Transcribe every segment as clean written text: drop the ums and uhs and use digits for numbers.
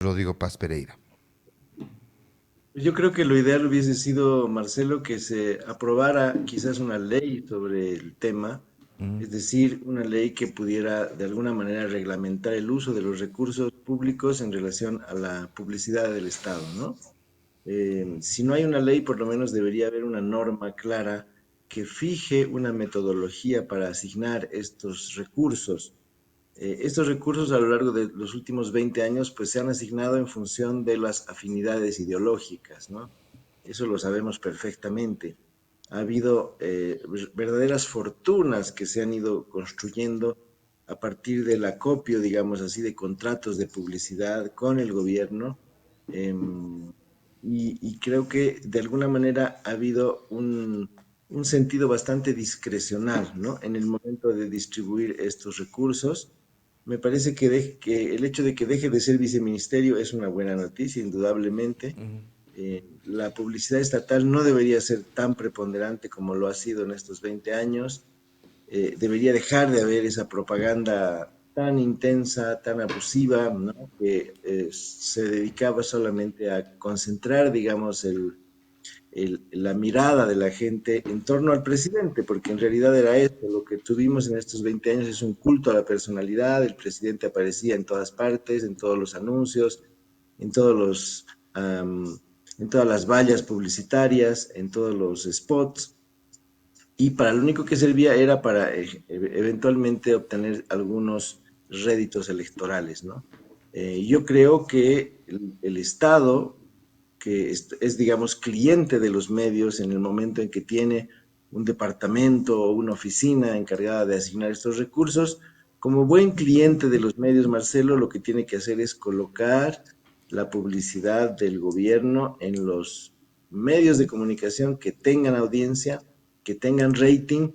Rodrigo Paz Pereira. Yo creo que lo ideal hubiese sido, Marcelo, que se aprobara quizás una ley sobre el tema, Mm, es decir, una ley que pudiera de alguna manera reglamentar el uso de los recursos públicos en relación a la publicidad del Estado, ¿no? Si no hay una ley, por lo menos debería haber una norma clara que fije una metodología para asignar estos recursos. Estos recursos a lo largo de los últimos 20 años pues se han asignado en función de las afinidades ideológicas, ¿no? Eso lo sabemos perfectamente. Ha habido verdaderas fortunas que se han ido construyendo a partir del acopio, digamos así, de contratos de publicidad con el gobierno. Y creo que de alguna manera ha habido un sentido bastante discrecional, ¿no? En el momento de distribuir estos recursos. Me parece que el hecho de que deje de ser viceministerio es una buena noticia, indudablemente. La publicidad estatal no debería ser tan preponderante como lo ha sido en estos 20 años. Debería dejar de haber esa propaganda tan intensa, tan abusiva, ¿no? Que se dedicaba solamente a concentrar, digamos, la mirada de la gente en torno al presidente, porque en realidad era esto, lo que tuvimos en estos 20 años es un culto a la personalidad, el presidente aparecía en todas partes, en todos los anuncios, en todos los, en todas las vallas publicitarias, en todos los spots, y para lo único que servía era para eventualmente obtener algunos réditos electorales, ¿no? Yo creo que el Estado, que digamos, cliente de los medios en el momento en que tiene un departamento o una oficina encargada de asignar estos recursos, como buen cliente de los medios, Marcelo, lo que tiene que hacer es colocar la publicidad del gobierno en los medios de comunicación que tengan audiencia, que tengan rating,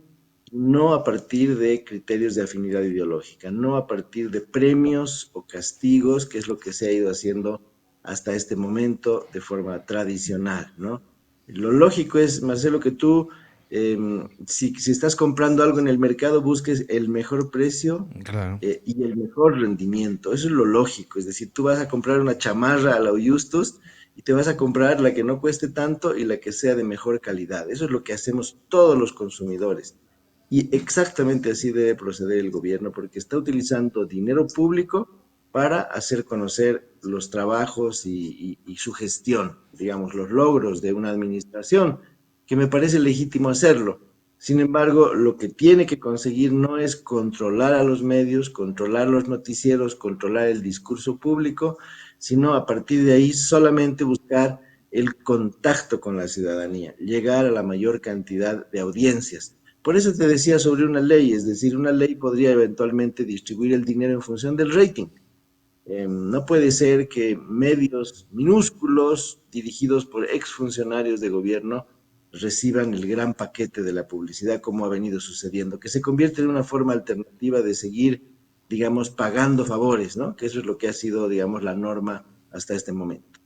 no a partir de criterios de afinidad ideológica, no a partir de premios o castigos, que es lo que se ha ido haciendo hasta este momento de forma tradicional, ¿no? Lo lógico es, Marcelo, que tú, eh, si estás comprando algo en el mercado, busques el mejor precio claro. y el mejor rendimiento. Eso es lo lógico. Es decir, tú vas a comprar una chamarra a la Justus y te vas a comprar la que no cueste tanto y la que sea de mejor calidad. Eso es lo que hacemos todos los consumidores. Y exactamente así debe proceder el gobierno, porque está utilizando dinero público para hacer conocer los trabajos y su gestión, digamos, los logros de una administración, que me parece legítimo hacerlo. Sin embargo, lo que tiene que conseguir no es controlar a los medios, controlar los noticieros, controlar el discurso público, sino a partir de ahí solamente buscar el contacto con la ciudadanía, llegar a la mayor cantidad de audiencias. Por eso te decía sobre una ley, es decir, una ley podría eventualmente distribuir el dinero en función del rating. No puede ser que medios minúsculos dirigidos por exfuncionarios de gobierno reciban el gran paquete de la publicidad como ha venido sucediendo, que se convierte en una forma alternativa de seguir, digamos, pagando favores, ¿no? Que eso es lo que ha sido, digamos, la norma hasta este momento.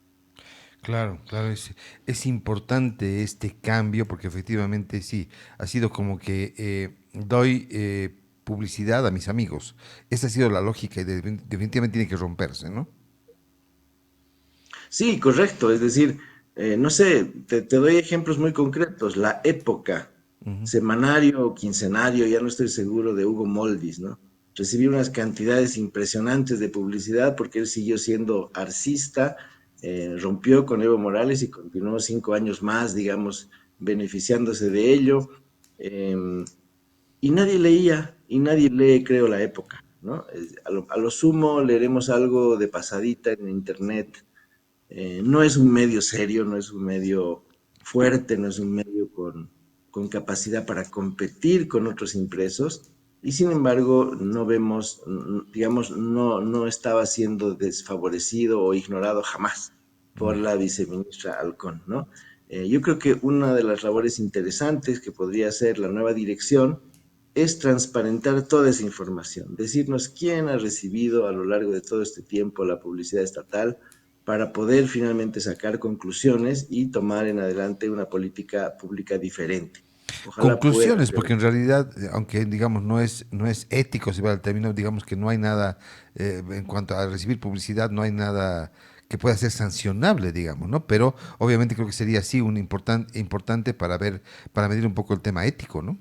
Claro, claro, es importante este cambio porque efectivamente sí, ha sido como que doy publicidad a mis amigos. Esa ha sido la lógica y definitivamente tiene que romperse, ¿no? Sí, correcto. Es decir, no sé, te doy ejemplos muy concretos. La época, Ujú. semanario o quincenario, ya no estoy seguro, de Hugo Moldis, ¿no? Recibió unas cantidades impresionantes de publicidad porque él siguió siendo arcista, rompió con Evo Morales y continuó 5 años más, digamos, beneficiándose de ello. Em, y nadie leía, y nadie lee, creo, la época, ¿no? A lo sumo leeremos algo de pasadita en internet. No es un medio serio, no es un medio fuerte, no es un medio con capacidad para competir con otros impresos, y sin embargo no vemos, digamos, no estaba siendo desfavorecido o ignorado jamás por la viceministra Alcón, ¿no? Yo creo que una de las labores interesantes que podría hacer la nueva dirección es transparentar toda esa información, decirnos quién ha recibido a lo largo de todo este tiempo la publicidad estatal, para poder finalmente sacar conclusiones y tomar en adelante una política pública diferente. Ojalá pueda Conclusiones, ser. porque en realidad, aunque digamos no es ético, si va el término, digamos que no hay nada, en cuanto a recibir publicidad, no hay nada que pueda ser sancionable, digamos, ¿no? Pero obviamente creo que sería así un importante para ver, para medir un poco el tema ético, ¿no?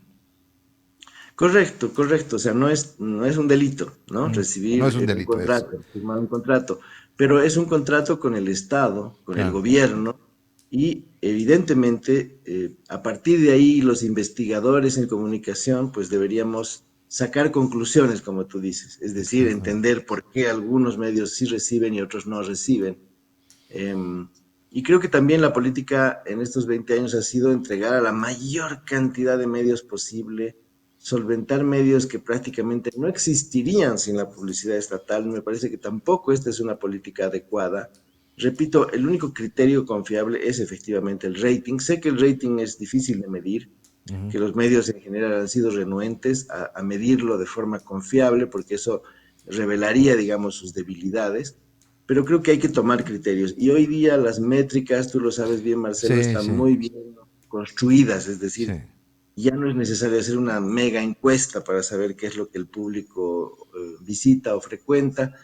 Correcto, correcto. O sea, no es un delito, ¿no? Mm. No Recibir es un un delito eso. contrato, firmar un contrato, pero es un contrato con el Estado, con el Claro, gobierno, y evidentemente a partir de ahí los investigadores en comunicación, pues deberíamos sacar conclusiones, como tú dices, es decir, ajá, entender por qué algunos medios sí reciben y otros no reciben. Em, y creo que también la política en estos 20 años ha sido entregar a la mayor cantidad de medios posible, solventar medios que prácticamente no existirían sin la publicidad estatal. Me parece que tampoco esta es una política adecuada. Repito, el único criterio confiable es efectivamente el rating. Sé que el rating es difícil de medir, ujú, que los medios en general han sido renuentes a medirlo de forma confiable, porque eso revelaría, digamos, sus debilidades, pero creo que hay que tomar criterios. Y hoy día las métricas, tú lo sabes bien, Marcelo, sí, están sí, muy bien construidas, es sí, decir, ya no es necesario hacer una mega encuesta para saber qué es lo que el público visita o frecuenta.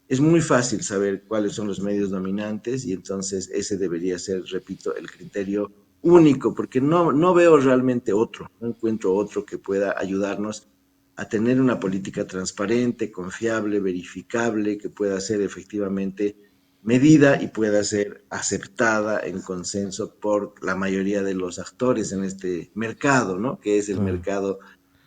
Es muy fácil saber cuáles son los medios dominantes y entonces ese debería ser, repito, el criterio único, porque no veo realmente otro, no encuentro otro que pueda ayudarnos a tener una política transparente, confiable, verificable, que pueda ser efectivamente medida y pueda ser aceptada en consenso por la mayoría de los actores en este mercado, ¿no? Que es el claro. mercado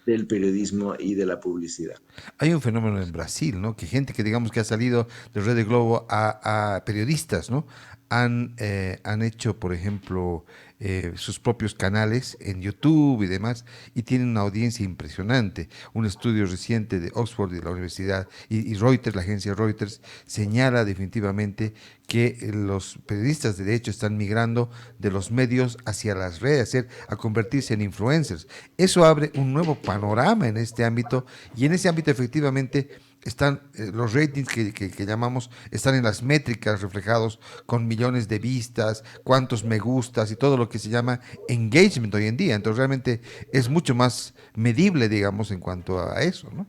del periodismo y de la publicidad. Hay un fenómeno en Brasil, ¿no? Que gente que digamos que ha salido de Red de Globo a periodistas, ¿no? Han hecho, por ejemplo, sus propios canales en YouTube y demás, y tienen una audiencia impresionante. Un estudio reciente de Oxford y la Universidad y Reuters, la agencia Reuters, señala definitivamente que los periodistas de hecho están migrando de los medios hacia las redes, a convertirse en influencers. Eso abre un nuevo panorama en este ámbito y en ese ámbito efectivamente están los ratings que llamamos, están en las métricas reflejados con millones de vistas, cuántos me gustas y todo lo que se llama engagement hoy en día. Entonces realmente es mucho más medible, digamos, en cuanto a eso, ¿no?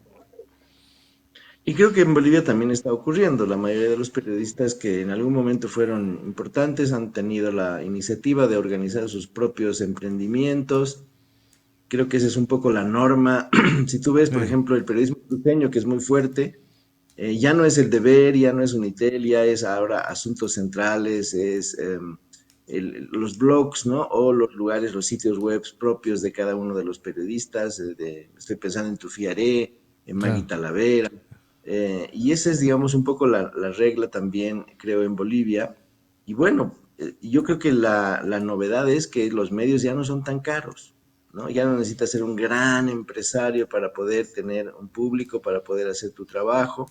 Y creo que en Bolivia también está ocurriendo. La mayoría de los periodistas que en algún momento fueron importantes han tenido la iniciativa de organizar sus propios emprendimientos. Creo que esa es un poco la norma. Si tú ves, por Sí, ejemplo, el periodismo cruceño, que es muy fuerte, ya no es El Deber, ya no es Unitel, ya es ahora Asuntos Centrales, es los blogs, ¿no? O los lugares, los sitios web propios de cada uno de los periodistas. Estoy pensando en Tufiaré, en Maggie claro, Talavera. Y esa es, digamos, un poco la regla también, creo, en Bolivia. Y bueno, yo creo que la novedad es que los medios ya no son tan caros, ¿no? Ya no necesitas ser un gran empresario para poder tener un público, para poder hacer tu trabajo.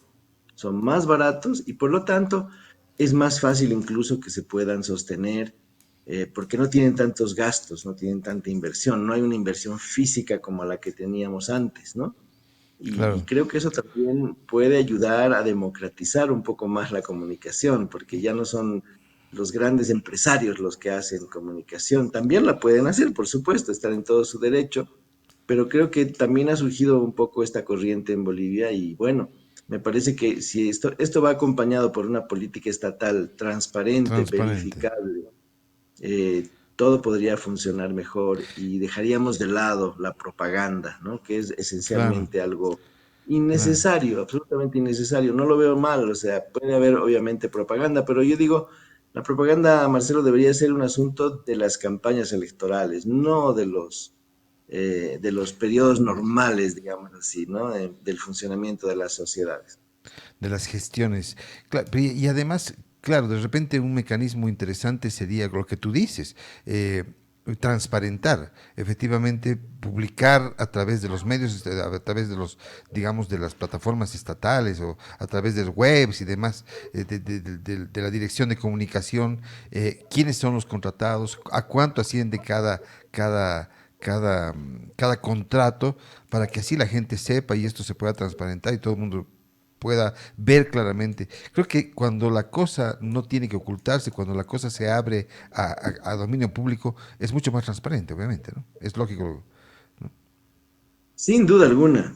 Son más baratos y por lo tanto es más fácil incluso que se puedan sostener porque no tienen tantos gastos, no tienen tanta inversión, no hay una inversión física como la que teníamos antes, ¿no? Y claro. creo que eso también puede ayudar a democratizar un poco más la comunicación, porque ya no son los grandes empresarios los que hacen comunicación. También la pueden hacer, por supuesto, están en todo su derecho, pero creo que también ha surgido un poco esta corriente en Bolivia y bueno, me parece que si esto va acompañado por una política estatal transparente, Transparente. verificable, todo podría funcionar mejor y dejaríamos de lado la propaganda, ¿no? Que es Claro, esencialmente algo claro. innecesario, absolutamente innecesario. No lo veo mal, o sea, puede haber obviamente propaganda, pero yo digo, la propaganda, Marcelo, debería ser un asunto de las campañas electorales, no de los periodos normales, digamos así, ¿no? Del funcionamiento de las sociedades. De las gestiones. Y además, claro, de repente un mecanismo interesante sería lo que tú dices, transparentar, efectivamente, publicar a través de los medios, a través de los, digamos, de las plataformas estatales o a través de webs y demás, de la dirección de comunicación, quiénes son los contratados, a cuánto asciende cada contrato, para que así la gente sepa y esto se pueda transparentar y todo el mundo pueda ver claramente. Creo que cuando la cosa no tiene que ocultarse, cuando la cosa se abre a dominio público, es mucho más transparente, obviamente, ¿no? Es lógico. Sin duda alguna.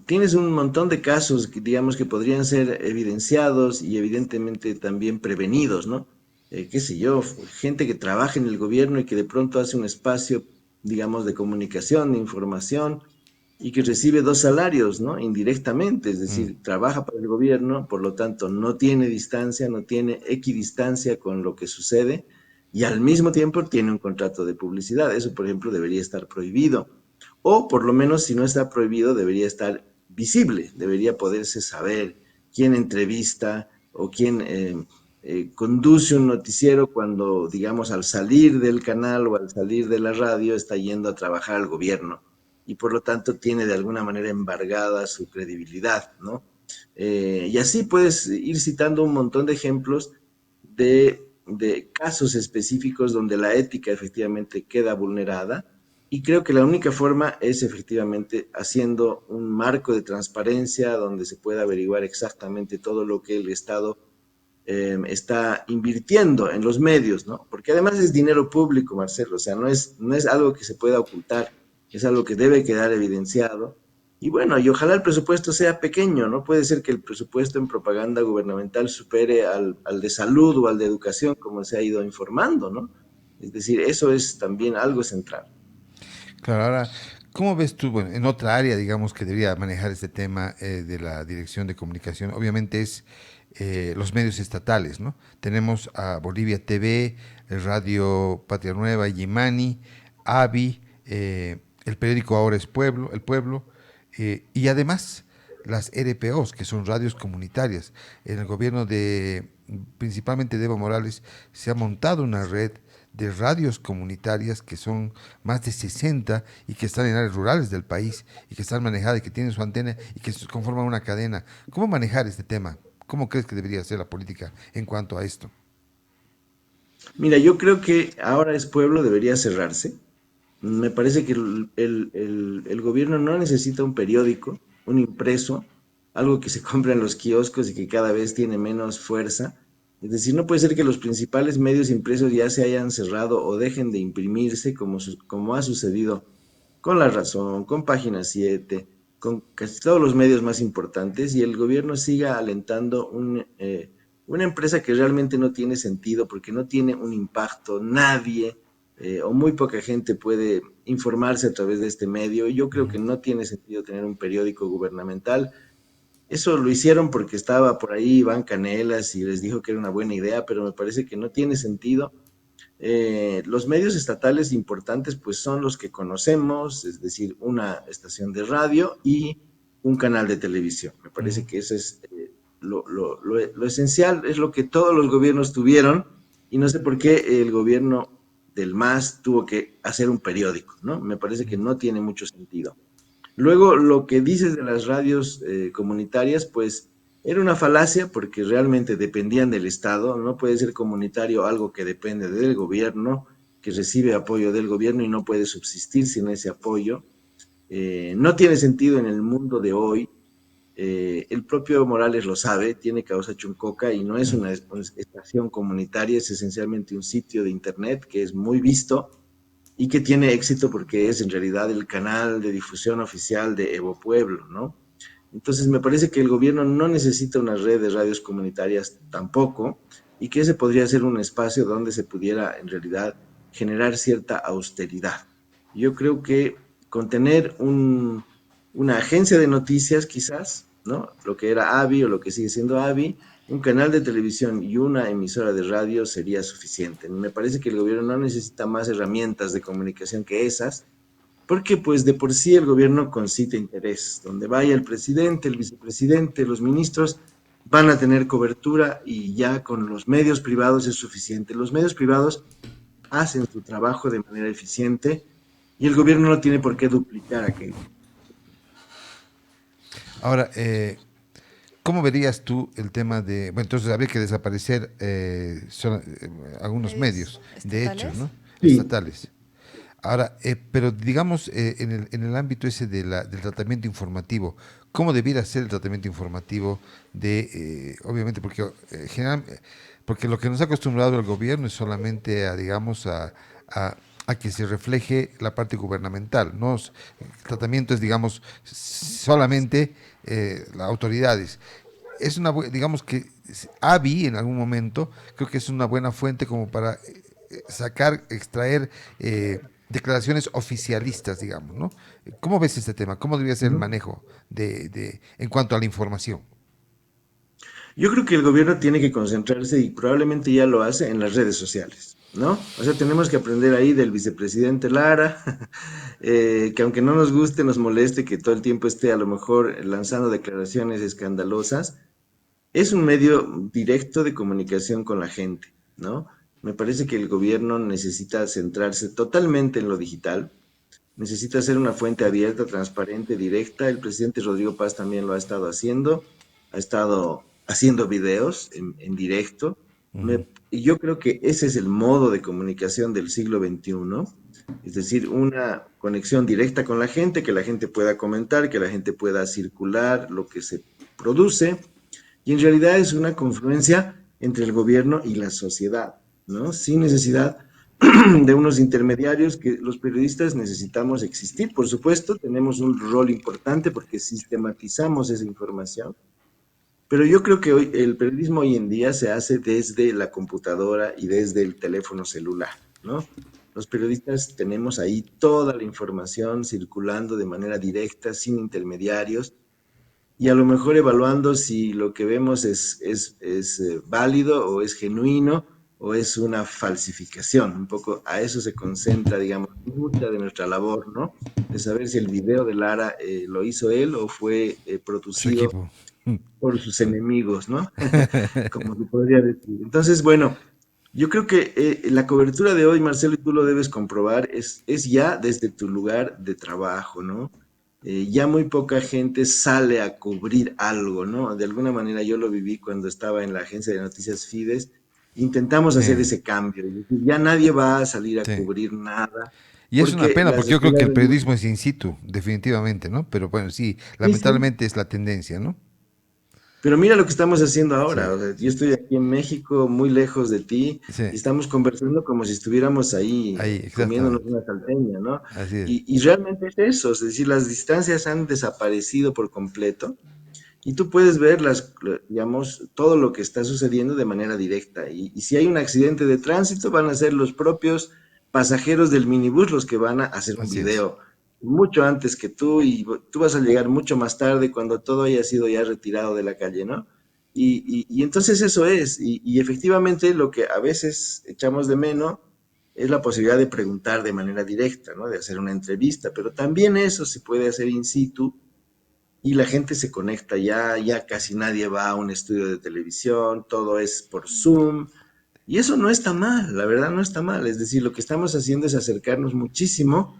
Tienes un montón de casos que, digamos, que podrían ser evidenciados y evidentemente también prevenidos, ¿no? Qué sé yo, gente que trabaja en el gobierno y que de pronto hace un espacio, digamos, de comunicación, de información, y que recibe dos salarios, ¿no? Indirectamente, es Mm, decir, trabaja para el gobierno, por lo tanto, no tiene distancia, no tiene equidistancia con lo que sucede, y al mismo tiempo tiene un contrato de publicidad. Eso, por ejemplo, debería estar prohibido. O por lo menos, si no está prohibido, debería estar visible, debería poderse saber quién entrevista o quién conduce un noticiero cuando, digamos, al salir del canal o al salir de la radio está yendo a trabajar al gobierno y por lo tanto tiene de alguna manera embargada su credibilidad, ¿no? Y así puedes ir citando un montón de ejemplos de casos específicos donde la ética efectivamente queda vulnerada y creo que la única forma es efectivamente haciendo un marco de transparencia donde se pueda averiguar exactamente todo lo que el Estado está invirtiendo en los medios, ¿no? Porque además es dinero público, Marcelo, o sea, no es algo que se pueda ocultar, es algo que debe quedar evidenciado. Y bueno, y ojalá el presupuesto sea pequeño, no puede ser que el presupuesto en propaganda gubernamental supere al de salud o al de educación, como se ha ido informando, ¿no? Es decir, eso es también algo central. claro, ahora, ¿cómo ves tú, bueno, en otra área, digamos, que debería manejar este tema de la dirección de comunicación? Obviamente es los medios estatales, ¿no? Tenemos a Bolivia TV, Radio Patria Nueva, Yimani, AVI, el periódico Ahora es Pueblo, El Pueblo, y además las RPOs, que son radios comunitarias. En el gobierno de, principalmente de Evo Morales, se ha montado una red de radios comunitarias que son más de 60 y que están en áreas rurales del país y que están manejadas y que tienen su antena y que conforman una cadena. ¿Cómo manejar este tema? ¿Cómo crees que debería ser la política en cuanto a esto? Mira, yo creo que Ahora es Pueblo debería cerrarse. Me parece que el gobierno no necesita un periódico, un impreso, algo que se compra en los kioscos y que cada vez tiene menos fuerza. Es decir, no puede ser que los principales medios impresos ya se hayan cerrado o dejen de imprimirse como ha sucedido con La Razón, con Página 7, con casi todos los medios más importantes y el gobierno siga alentando una empresa que realmente no tiene sentido porque no tiene un impacto, nadie o muy poca gente puede informarse a través de este medio. Y yo creo que no tiene sentido tener un periódico gubernamental. Eso lo hicieron porque estaba por ahí Iván Canelas y les dijo que era una buena idea, pero me parece que no tiene sentido. Los medios estatales importantes pues son los que conocemos, es decir, una estación de radio y un canal de televisión. Me parece Ujú. que eso es lo esencial, es lo que todos los gobiernos tuvieron y no sé por qué el gobierno del MAS tuvo que hacer un periódico, ¿no? Me parece que no tiene mucho sentido. Luego, lo que dices de las radios comunitarias, pues era una falacia porque realmente dependían del Estado. No puede ser comunitario algo que depende del gobierno, que recibe apoyo del gobierno y no puede subsistir sin ese apoyo. No tiene sentido en el mundo de hoy. El propio Morales lo sabe, tiene causa Chuncoca y no es Mm. una estación comunitaria, es esencialmente un sitio de internet que es muy visto y que tiene éxito porque es en realidad el canal de difusión oficial de Evo Pueblo, ¿no? Entonces me parece que el gobierno no necesita una red de radios comunitarias tampoco y que ese podría ser un espacio donde se pudiera en realidad generar cierta austeridad. Yo creo que con tener una agencia de noticias quizás, ¿no? Lo que era AVI o lo que sigue siendo AVI, un canal de televisión y una emisora de radio sería suficiente. Me parece que el gobierno no necesita más herramientas de comunicación que esas, porque pues de por sí el gobierno concita interés. Donde vaya el presidente, el vicepresidente, los ministros van a tener cobertura y ya con los medios privados es suficiente. Los medios privados hacen su trabajo de manera eficiente y el gobierno no tiene por qué duplicar aquello. Ahora, ¿cómo verías tú el tema de, bueno, entonces habría que desaparecer algunos Medios medios, de hecho, estatales. ¿no? Sí, Estatales. Ahora, pero digamos, en el ámbito ese del tratamiento informativo, ¿cómo debiera ser el tratamiento informativo obviamente, porque porque lo que nos ha acostumbrado el gobierno es solamente a, digamos, a, a que se refleje la parte gubernamental, ¿no? El tratamiento es, digamos, solamente las autoridades. Digamos que AVI en algún momento, creo que es una buena fuente como para sacar, extraer declaraciones oficialistas, digamos, ¿no? ¿Cómo ves este tema? ¿Cómo debería ser el Ujú. manejo en cuanto a la información? Yo creo que el gobierno tiene que concentrarse y probablemente ya lo hace en las redes sociales, ¿no? O sea, tenemos que aprender ahí del vicepresidente Lara, que aunque no nos guste, nos moleste que todo el tiempo esté a lo mejor lanzando declaraciones escandalosas, es un medio directo de comunicación con la gente, ¿no? Me parece que el gobierno necesita centrarse totalmente en lo digital, necesita ser una fuente abierta, transparente, directa. El presidente Rodrigo Paz también lo ha estado haciendo videos en directo. Ujú. Y yo creo que ese es el modo de comunicación del siglo XXI, es decir, una conexión directa con la gente, que la gente pueda comentar, que la gente pueda circular lo que se produce, y en realidad es una confluencia entre el gobierno y la sociedad, ¿no? Sin necesidad de unos intermediarios que los periodistas necesitamos existir. Por supuesto, tenemos un rol importante porque sistematizamos esa información, pero yo creo que hoy el periodismo hoy en día se hace desde la computadora y desde el teléfono celular, ¿no? Los periodistas tenemos ahí toda la información circulando de manera directa, sin intermediarios, y a lo mejor evaluando si lo que vemos es válido o es genuino o es una falsificación. Un poco a eso se concentra, digamos, mucha de nuestra labor, ¿no? De saber si el video de Lara lo hizo él o fue Su producido equipo. por sus Sí. enemigos, ¿no? Como se podría decir. Entonces, bueno, yo creo que la cobertura de hoy, Marcelo, y tú lo debes comprobar, es ya desde tu lugar de trabajo, ¿no? Ya muy poca gente sale a cubrir algo, ¿no? De alguna manera yo lo viví cuando estaba en la agencia de noticias Fides. Intentamos Sí, hacer ese cambio, es decir, ya nadie va a salir a sí. cubrir nada, Y es una porque pena las porque yo creo que el declaraciones... periodismo es in situ, definitivamente, ¿no? Pero bueno, sí, Sí, sí. lamentablemente es la tendencia, ¿no? Pero mira lo que estamos haciendo Sí, ahora. O sea, yo estoy aquí en México, muy lejos de ti, sí, y estamos conversando como si estuviéramos ahí ahí, comiéndonos exactamente. una salteña, ¿no? Así es. Y realmente es eso, es decir, las distancias han desaparecido por completo y tú puedes ver digamos, todo lo que está sucediendo de manera directa. Y si hay un accidente de tránsito, van a ser los propios pasajeros del minibús los que van a hacer un Así es. video mucho antes que tú y tú vas a llegar mucho más tarde cuando todo haya sido ya retirado de la calle, ¿no? Y entonces eso es, y efectivamente lo que a veces echamos de menos es la posibilidad de preguntar de manera directa, ¿no? De hacer una entrevista, pero también eso se puede hacer in situ y la gente se conecta ya casi nadie va a un estudio de televisión, todo es por Zoom, y eso no está mal, la verdad no está mal, es decir, lo que estamos haciendo es acercarnos muchísimo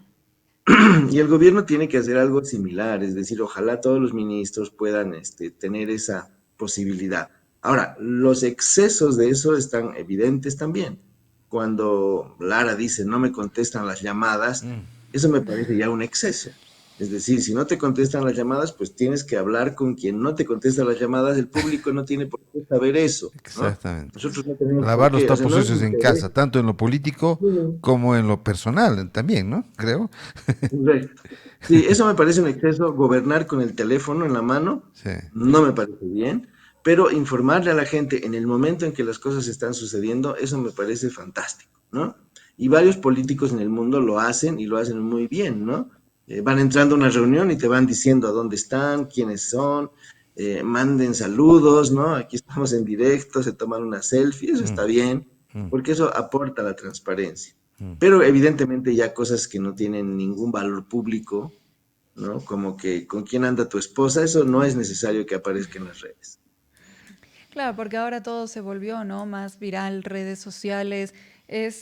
y el gobierno tiene que hacer algo similar, es decir, ojalá todos los ministros puedan tener esa posibilidad. Ahora, los excesos de eso están evidentes también. Cuando Lara dice no me contestan las llamadas, Mm, eso me parece ya un exceso. Es decir, si no te contestan las llamadas, pues tienes que hablar con quien no te contesta las llamadas. El público no tiene por qué saber eso, ¿no? exactamente. Nosotros no tenemos por Lavar los qué, o sea, trapos no nos sucios en interesa. casa, tanto en lo político como en lo personal también, ¿no? Creo. Correcto. Sí, eso me parece un exceso. Gobernar con el teléfono en la mano Sí, no me parece bien, pero informarle a la gente en el momento en que las cosas están sucediendo, eso me parece fantástico, ¿no? Y varios políticos en el mundo lo hacen y lo hacen muy bien, ¿no? Van entrando a una reunión y te van diciendo a dónde están, quiénes son, manden saludos, ¿no? Aquí estamos en directo, se toman una selfie, eso mm, está bien, mm, porque eso aporta la transparencia. mm. Pero evidentemente ya cosas que no tienen ningún valor público, ¿no? Como que con quién anda tu esposa, eso no es necesario que aparezca en las redes. Claro, porque ahora todo se volvió, ¿no? Más viral, redes sociales, es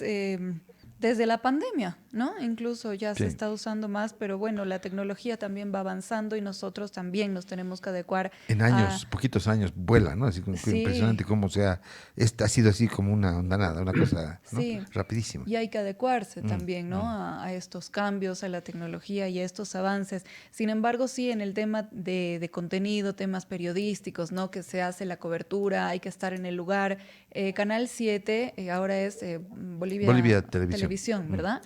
desde la pandemia. ¿no? Incluso ya se Sí. está usando más, pero bueno, la tecnología también va avanzando y nosotros también nos tenemos que adecuar En a... años, poquitos años, vuela, ¿no? Así como que Sí, impresionante cómo sea, ha sido así como una ondanada, una cosa, ¿no? sí, Rapidísima. y hay que adecuarse Mm, también, ¿no? mm. A estos cambios, a la tecnología y a estos avances. Sin embargo, sí, en el tema de contenido, temas periodísticos, ¿no? Que se hace la cobertura, hay que estar en el lugar. Canal 7 ahora es Bolivia Bolivia Televisión. Televisión, Mm. ¿verdad?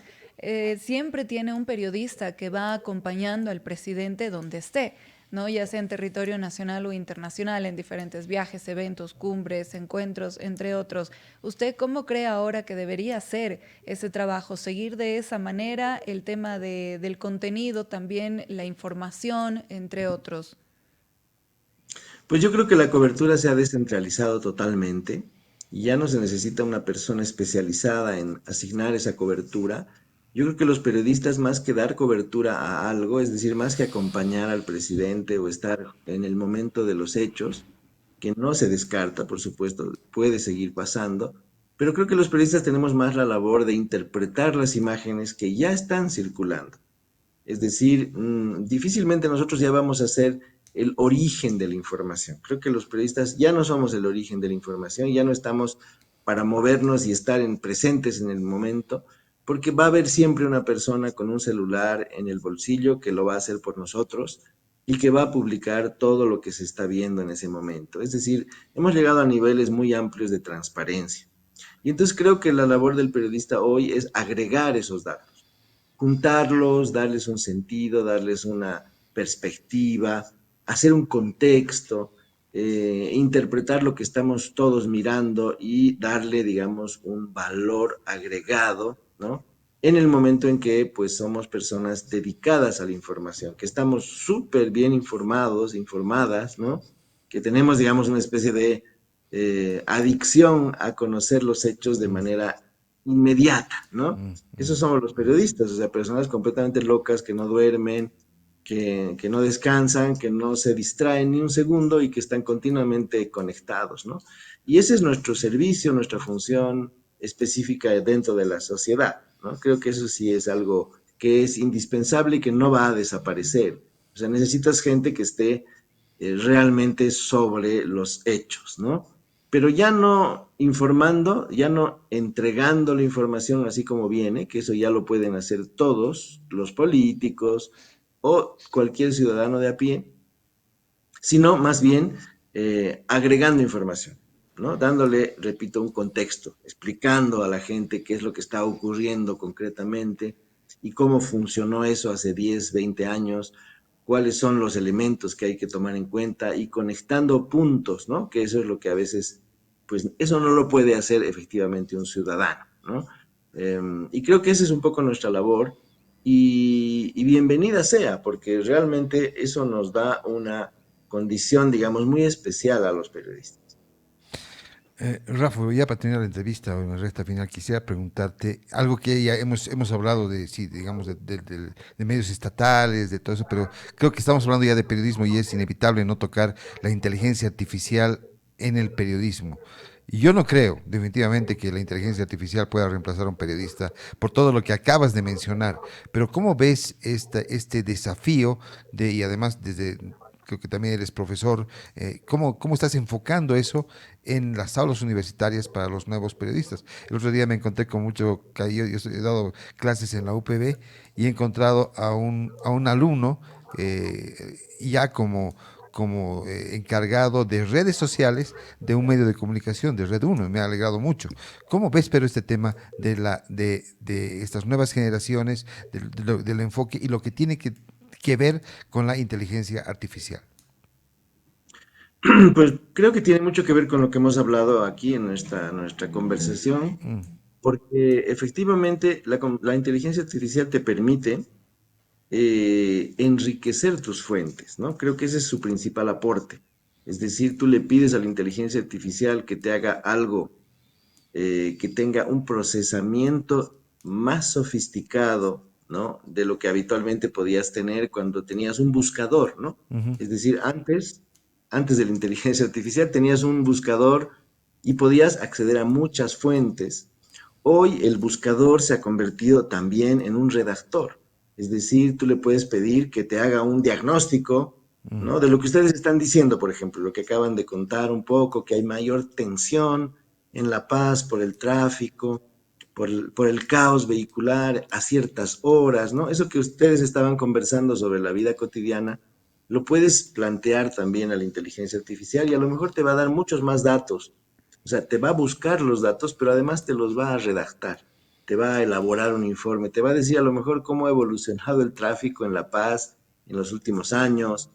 Siempre tiene un periodista que va acompañando al presidente donde esté, ¿no? Ya sea en territorio nacional o internacional, en diferentes viajes, eventos, cumbres, encuentros, entre otros. ¿Usted cómo cree ahora que debería ser ese trabajo? ¿Seguir de esa manera el tema del contenido, también la información, entre otros? Pues yo creo que la cobertura se ha descentralizado totalmente y ya no se necesita una persona especializada en asignar esa cobertura. Yo creo que los periodistas, más que dar cobertura a algo, es decir, más que acompañar al presidente o estar en el momento de los hechos, que no se descarta, por supuesto, puede seguir pasando, pero creo que los periodistas tenemos más la labor de interpretar las imágenes que ya están circulando. Es decir, difícilmente nosotros ya vamos a ser el origen de la información. Creo que los periodistas ya no somos el origen de la información, ya no estamos para movernos y estar presentes en el momento, porque va a haber siempre una persona con un celular en el bolsillo que lo va a hacer por nosotros y que va a publicar todo lo que se está viendo en ese momento. Es decir, hemos llegado a niveles muy amplios de transparencia. Y entonces creo que la labor del periodista hoy es agregar esos datos, juntarlos, darles un sentido, darles una perspectiva, hacer un contexto, interpretar lo que estamos todos mirando y darle, digamos, un valor agregado, ¿no? En el momento en que, pues, somos personas dedicadas a la información, que estamos súper bien informados, informadas, ¿no? Que tenemos, digamos, una especie de adicción a conocer los hechos de Mm, manera inmediata, ¿no? mm, Esos mm, somos los mm. periodistas, o sea, personas completamente locas que no duermen, que no descansan, que no se distraen ni un segundo y que están continuamente conectados, ¿no? Y ese es nuestro servicio, nuestra función específica dentro de la sociedad, ¿no? Creo que eso sí es algo que es indispensable y que no va a desaparecer. O sea, necesitas gente que esté realmente sobre los hechos, ¿no? Pero ya no informando, ya no entregando la información así como viene, que eso ya lo pueden hacer todos los políticos o cualquier ciudadano de a pie, sino más bien agregando información, ¿no? Dándole, repito, un contexto, explicando a la gente qué es lo que está ocurriendo concretamente y cómo funcionó eso hace 10, 20 años, cuáles son los elementos que hay que tomar en cuenta y conectando puntos, ¿no? Que eso es lo que a veces, pues eso no lo puede hacer efectivamente un ciudadano, ¿no? Y creo que esa es un poco nuestra labor y bienvenida sea, porque realmente eso nos da una condición, digamos, muy especial a los periodistas. Rafa, ya para terminar la entrevista o en la recta final, quisiera preguntarte algo que ya hemos hablado de, sí, digamos, de medios estatales, de todo eso, pero creo que estamos hablando ya de periodismo y es inevitable no tocar la inteligencia artificial en el periodismo. Y yo no creo, definitivamente, que la inteligencia artificial pueda reemplazar a un periodista por todo lo que acabas de mencionar. Pero ¿cómo ves este desafío y además desde, creo que también eres profesor, cómo estás enfocando eso en las aulas universitarias para los nuevos periodistas? El otro día me encontré con mucho cariño, yo he dado clases en la UPB y he encontrado a un alumno ya como encargado de redes sociales de un medio de comunicación, de Red Uno, y me ha alegrado mucho. ¿Cómo ves, pero este tema de estas nuevas generaciones, del enfoque y lo que tiene que ver con la inteligencia artificial? Pues creo que tiene mucho que ver con lo que hemos hablado aquí en nuestra conversación, Mm, porque efectivamente la inteligencia artificial te permite enriquecer tus fuentes, ¿no? Creo que ese es su principal aporte. Es decir, tú le pides a la inteligencia artificial que te haga algo que tenga un procesamiento más sofisticado, ¿no? De lo que habitualmente podías tener cuando tenías un buscador, ¿no? ujú. Es decir, antes de la inteligencia artificial tenías un buscador y podías acceder a muchas fuentes. Hoy el buscador se ha convertido también en un redactor. Es decir, tú le puedes pedir que te haga un diagnóstico, ¿no? De lo que ustedes están diciendo, por ejemplo, lo que acaban de contar un poco, que hay mayor tensión en La Paz por el tráfico, por el caos vehicular a ciertas horas, ¿no? Eso que ustedes estaban conversando sobre la vida cotidiana, lo puedes plantear también a la inteligencia artificial y a lo mejor te va a dar muchos más datos. O sea, te va a buscar los datos, pero además te los va a redactar, te va a elaborar un informe, te va a decir a lo mejor cómo ha evolucionado el tráfico en La Paz en los últimos años,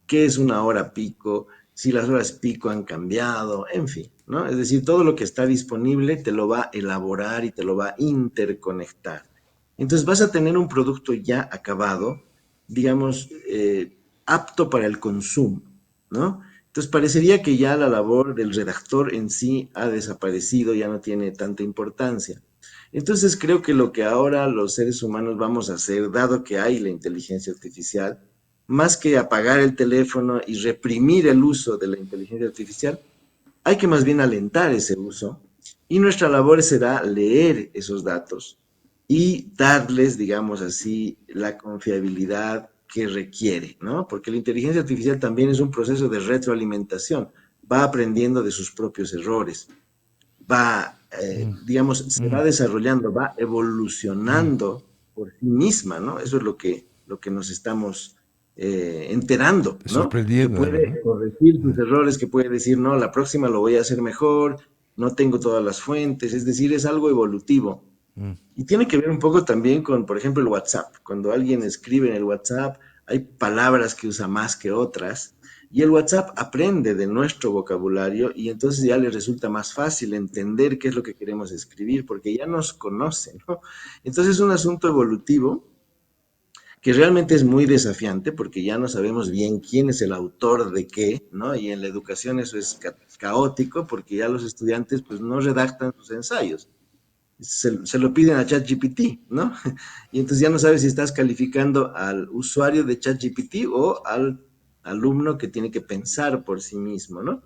qué es una hora pico, si las horas pico han cambiado, en fin, ¿no? Es decir, todo lo que está disponible te lo va a elaborar y te lo va a interconectar. Entonces vas a tener un producto ya acabado, digamos, apto para el consumo, ¿no? Entonces parecería que ya la labor del redactor en sí ha desaparecido, ya no tiene tanta importancia. Entonces creo que lo que ahora los seres humanos vamos a hacer, dado que hay la inteligencia artificial, más que apagar el teléfono y reprimir el uso de la inteligencia artificial, hay que más bien alentar ese uso y nuestra labor será leer esos datos y darles, digamos así, la confiabilidad que requiere, ¿no? Porque la inteligencia artificial también es un proceso de retroalimentación, va aprendiendo de sus propios errores, va, digamos, se va desarrollando, va evolucionando por sí misma, ¿no? Eso es lo que nos estamos enterando, ¿no? Que Sorprendiendo, además, puede ¿no? corregir sus errores, que puede decir, no, la próxima lo voy a hacer mejor, no tengo todas las fuentes, es decir, es algo evolutivo. Y tiene que ver un poco también con, por ejemplo, el WhatsApp. Cuando alguien escribe en el WhatsApp, hay palabras que usa más que otras. Y el WhatsApp aprende de nuestro vocabulario y entonces ya le resulta más fácil entender qué es lo que queremos escribir, porque ya nos conoce, ¿no? Entonces es un asunto evolutivo que realmente es muy desafiante porque ya no sabemos bien quién es el autor de qué, ¿no? Y en la educación eso es caótico porque ya los estudiantes pues no redactan sus ensayos, se lo piden a ChatGPT, ¿no? Y entonces ya no sabes si estás calificando al usuario de ChatGPT o al alumno que tiene que pensar por sí mismo, ¿no?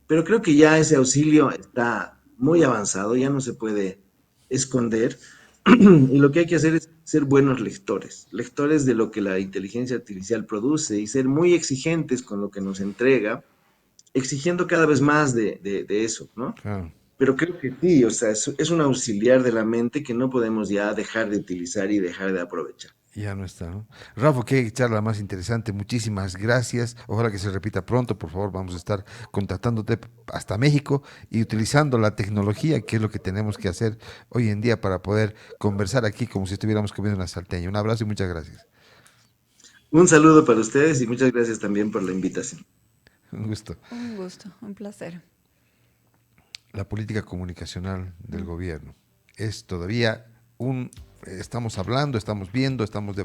Pero creo que ya ese auxilio está muy avanzado, ya no se puede esconder. Y lo que hay que hacer es ser buenos lectores, lectores de lo que la inteligencia artificial produce y ser muy exigentes con lo que nos entrega, exigiendo cada vez más de eso, ¿no? Claro. Pero creo que sí, o sea, es un auxiliar de la mente que no podemos ya dejar de utilizar y dejar de aprovechar. Ya no está, ¿no? Rafa, qué charla más interesante. Muchísimas gracias. Ojalá que se repita pronto. Por favor, vamos a estar contactándote hasta México y utilizando la tecnología, que es lo que tenemos que hacer hoy en día para poder conversar aquí como si estuviéramos comiendo una salteña. Un abrazo y muchas gracias. Un saludo para ustedes y muchas gracias también por la invitación. Un gusto. Un gusto, un placer. La política comunicacional del gobierno es todavía estamos hablando, estamos viendo, estamos debatiendo.